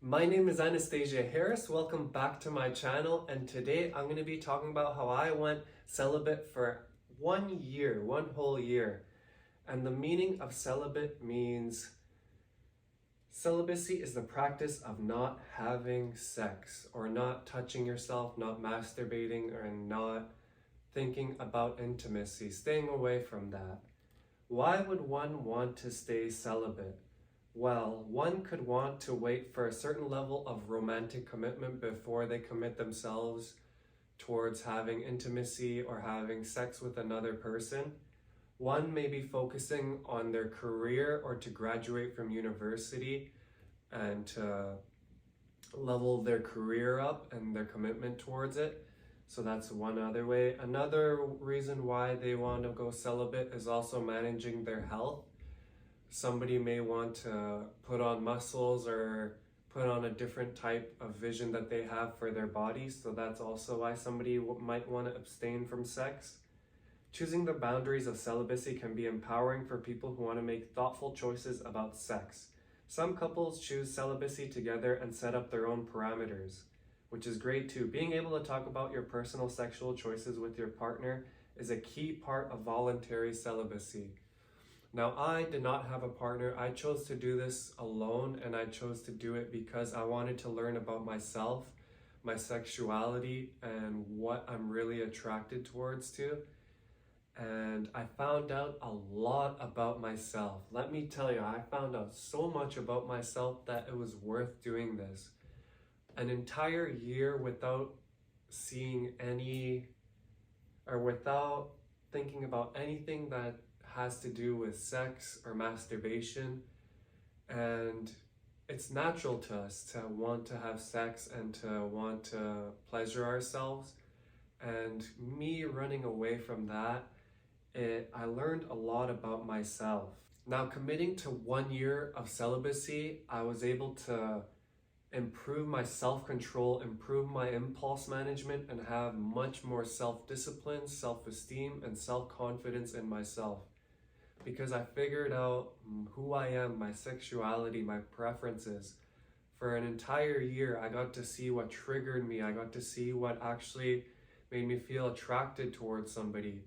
My name is Anastasia Harris. Welcome back to my channel, and today I'm going to be talking about how I went celibate for 1 year, one whole year. And the meaning of celibate means celibacy is the practice of not having sex, or not touching yourself, not masturbating, or not thinking about intimacy, staying away from that. Why would one want to stay celibate? Well, one could want to wait for a certain level of romantic commitment before they commit themselves towards having intimacy or having sex with another person. One may be focusing on their career or to graduate from university and to level their career up and their commitment towards it. So that's one other way. Another reason why they want to go celibate is also managing their health. Somebody may want to put on muscles or put on a different type of vision that they have for their bodies. So that's also why somebody might want to abstain from sex. Choosing the boundaries of celibacy can be empowering for people who want to make thoughtful choices about sex. Some couples choose celibacy together and set up their own parameters, which is great too. Being able to talk about your personal sexual choices with your partner is a key part of voluntary celibacy. Now, I did not have a partner. I chose to do this alone, and I chose to do it because I wanted to learn about myself, my sexuality, and what I'm really attracted towards too. And I found out a lot about myself. Let me tell you, I found out so much about myself that it was worth doing this. An entire year without seeing without thinking about anything that has to do with sex or masturbation. And it's natural to us to want to have sex and to want to pleasure ourselves. And me running away from that, I learned a lot about myself. Now, committing to 1 year of celibacy, I was able to improve my self-control, improve my impulse management, and have much more self-discipline, self-esteem, and self-confidence in myself. Because I figured out who I am, my sexuality, my preferences. For an entire year, I got to see what triggered me. I got to see what actually made me feel attracted towards somebody.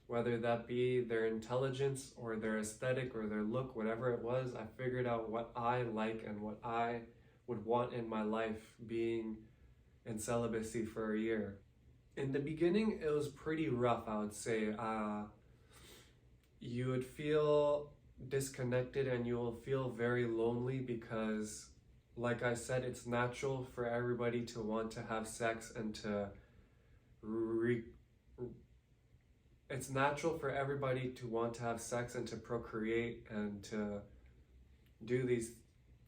Whether that be their intelligence or their aesthetic or their look, whatever it was, I figured out what I like and what I would want in my life being in celibacy for a year. In the beginning, it was pretty rough, I would say. You would feel disconnected and you will feel very lonely because, like I said, it's natural for everybody to want to have sex and to it's natural for everybody to want to have sex and to procreate and to do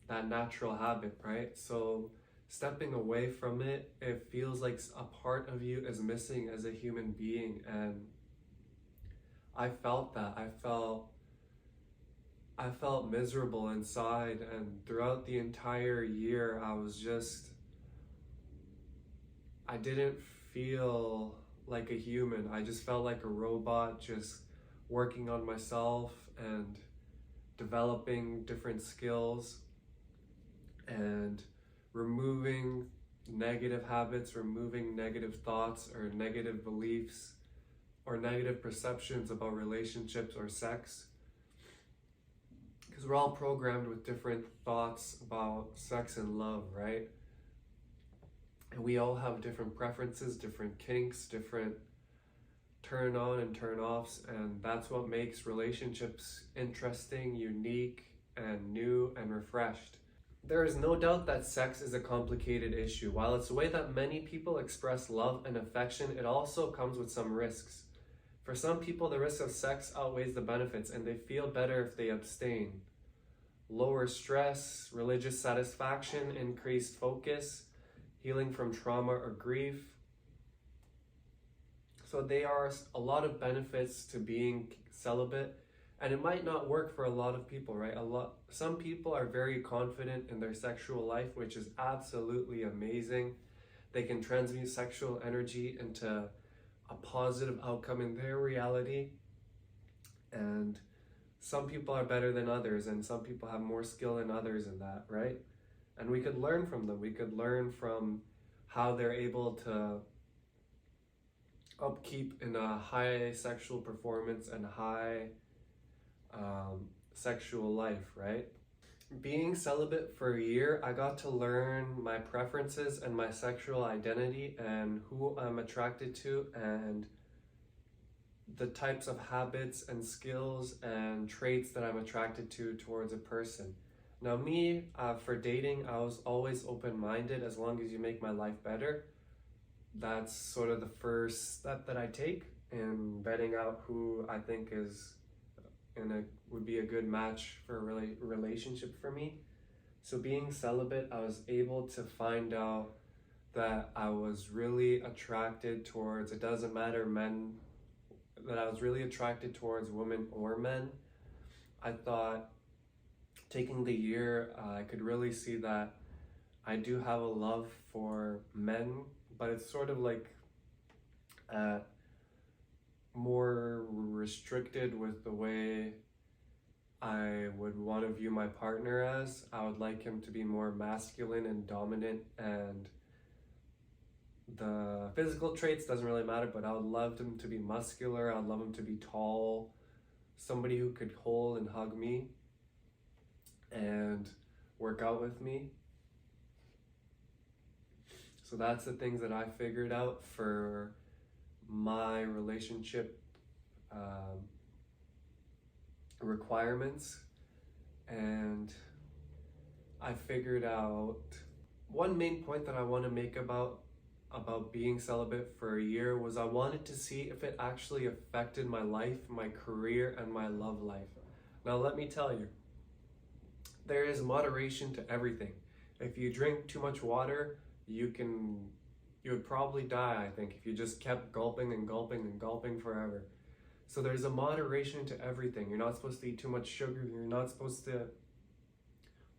that natural habit, right? So stepping away from it, it feels like a part of you is missing as a human being, and I felt that. I felt miserable inside, and throughout the entire year, I didn't feel like a human. I just felt like a robot, just working on myself and developing different skills and removing negative habits, removing negative thoughts or negative beliefs or negative perceptions about relationships or sex. Because we're all programmed with different thoughts about sex and love, right? And we all have different preferences, different kinks, different turn on and turn offs, and that's what makes relationships interesting, unique, and new and refreshed. There is no doubt that sex is a complicated issue. While it's a way that many people express love and affection, it also comes with some risks. For some people, the risk of sex outweighs the benefits, and they feel better if they abstain. Lower stress, religious satisfaction, increased focus, healing from trauma or grief. So there are a lot of benefits to being celibate, and it might not work for a lot of people, right? Some people are very confident in their sexual life, which is absolutely amazing. They can transmute sexual energy into a positive outcome in their reality, and some people are better than others, and some people have more skill than others in that, right? and we could learn from them. We could learn from how they're able to upkeep in a high sexual performance and high sexual life, right? Being celibate for a year, I got to learn my preferences and my sexual identity and who I'm attracted to and the types of habits and skills and traits that I'm attracted to towards a person. Now me, for dating, I was always open-minded as long as you make my life better. That's sort of the first step that I take in vetting out who I think is would be a good match for a relationship for me. So being celibate, I was able to find out that I was really attracted towards, it doesn't matter men, that I was really attracted towards women or men. I thought taking the year, I could really see that I do have a love for men, but it's sort of like more restricted with the way I would want to view my partner as. I would like him to be more masculine and dominant, and the physical traits doesn't really matter, but I would love him to be muscular. I'd love him to be tall, somebody who could hold and hug me and work out with me. So that's the things that I figured out for my relationship requirements. And I figured out one main point that I want to make about being celibate for a year was I wanted to see if it actually affected my life, my career, and my love life. Now let me tell you, there is moderation to everything. If you drink too much water, you would probably die, I think, if you just kept gulping and gulping and gulping forever. So there's a moderation to everything. You're not supposed to eat too much sugar. You're not supposed to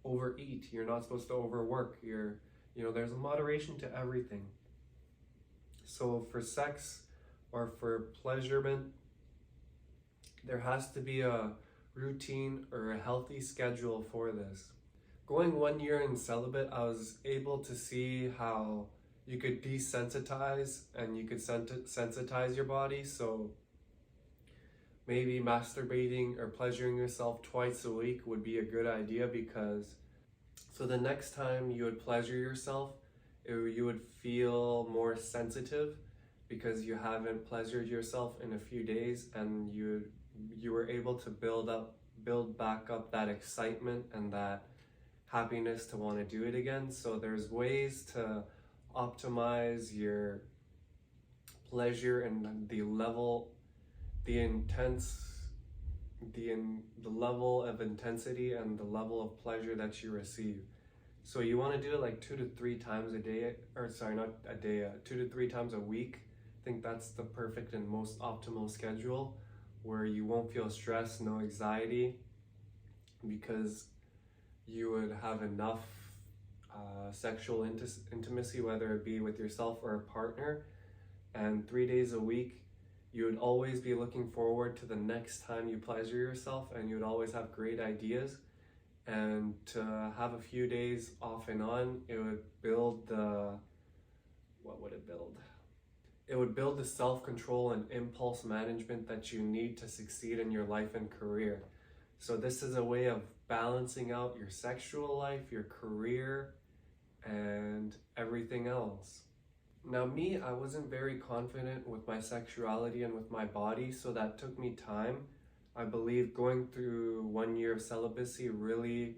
overeat. You're not supposed to overwork. There's a moderation to everything. So for sex or for pleasurement, there has to be a routine or a healthy schedule for this. Going 1 year in celibate, I was able to see how you could desensitize and you could sensitize your body. So maybe masturbating or pleasuring yourself twice a week would be a good idea, because so the next time you would pleasure yourself, you would feel more sensitive because you haven't pleasured yourself in a few days, and you were able to build back up that excitement and that happiness to want to do it again. So there's ways to optimize your pleasure and the level of intensity and the level of pleasure that you receive. So you want to do it like 2 to 3 times a day, or sorry, not a day, 2 to 3 times a week. I think that's the perfect and most optimal schedule, where you won't feel stress, no anxiety, because you would have enough sexual intimacy, whether it be with yourself or a partner. And 3 days a week, you would always be looking forward to the next time you pleasure yourself, and you would always have great ideas. And to have a few days off and on, it would build It would build the self-control and impulse management that you need to succeed in your life and career. So this is a way of balancing out your sexual life, your career, and everything else. Now me, I wasn't very confident with my sexuality and with my body, so that took me time. I believe going through 1 year of celibacy really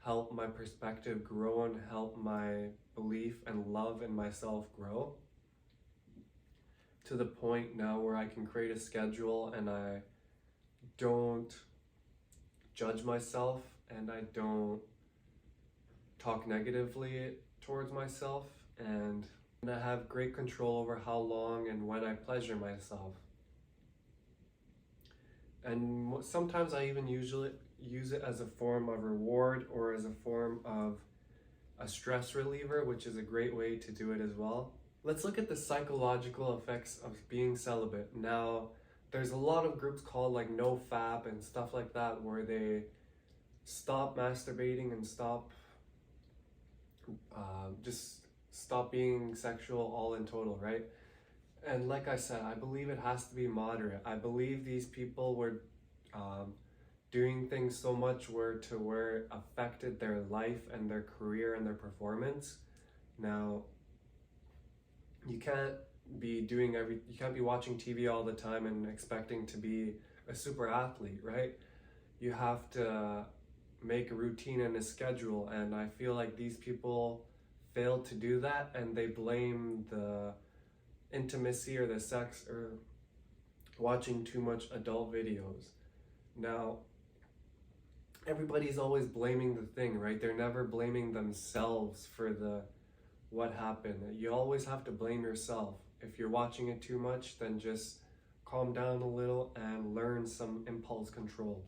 helped my perspective grow and helped my belief and love in myself grow, to the point now where I can create a schedule and I don't judge myself and I don't talk negatively towards myself, and I have great control over how long and when I pleasure myself. And sometimes I even use it as a form of reward or as a form of a stress reliever, which is a great way to do it as well. Let's look at the psychological effects of being celibate. Now, there's a lot of groups called like NoFap and stuff like that, where they stop masturbating and stop just stop being sexual all in total, right? And like I said, I believe it has to be moderate. I believe these people were doing things so much where it affected their life and their career and their performance. Now, you can't be watching TV all the time and expecting to be a super athlete, right? You have to make a routine and a schedule, and I feel like these people failed to do that, and they blame the intimacy or the sex or watching too much adult videos. Now, everybody's always blaming the thing, right? They're never blaming themselves for what happened. You always have to blame yourself. If you're watching it too much, then just calm down a little and learn some impulse control.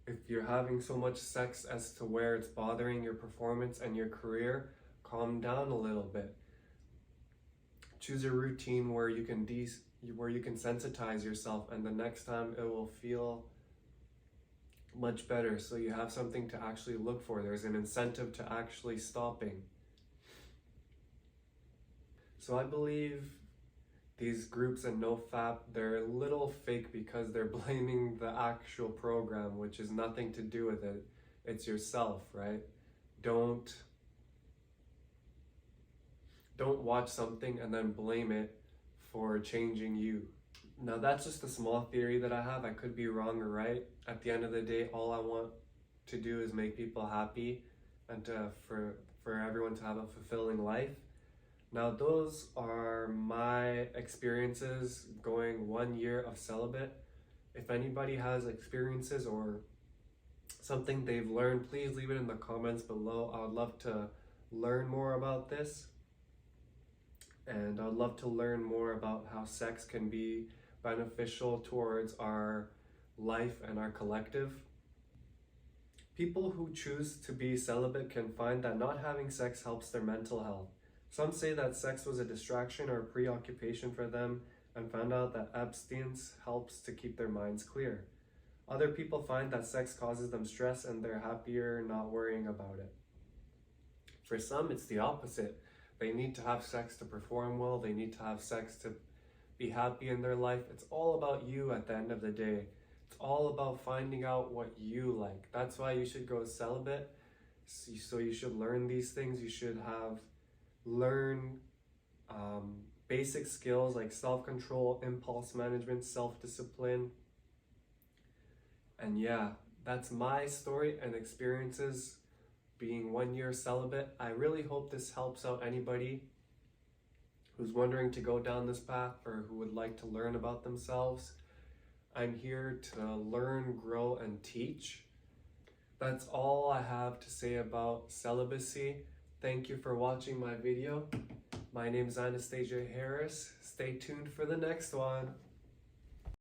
If you're having so much sex as to where it's bothering your performance and your career, calm down a little bit. Choose a routine where you can sensitize yourself, and the next time it will feel much better, so you have something to actually look for. There's an incentive to actually stopping. So I believe these groups and NoFap, they're a little fake because they're blaming the actual program, which is nothing to do with it. It's yourself, right? Don't watch something and then blame it for changing you. Now, that's just a small theory that I have. I could be wrong or right. At the end of the day, all I want to do is make people happy and for everyone to have a fulfilling life. Now, those are my experiences going 1 year of celibate. If anybody has experiences or something they've learned, please leave it in the comments below. I would love to learn more about this. And I'd love to learn more about how sex can be beneficial towards our life and our collective. People who choose to be celibate can find that not having sex helps their mental health. Some say that sex was a distraction or a preoccupation for them and found out that abstinence helps to keep their minds clear. Other people find that sex causes them stress and they're happier not worrying about it. For some, it's the opposite. They need to have sex to perform well. They need to have sex to be happy in their life. It's all about you at the end of the day. It's all about finding out what you like. That's why you should go celibate. So you should learn these things. You should learn basic skills like self-control, impulse management, self-discipline. And yeah, that's my story and experiences being 1 year celibate. I really hope this helps out anybody who's wondering to go down this path or who would like to learn about themselves. I'm here to learn, grow, and teach. That's all I have to say about celibacy. Thank you for watching my video. My name is Anastasia Harris. Stay tuned for the next one.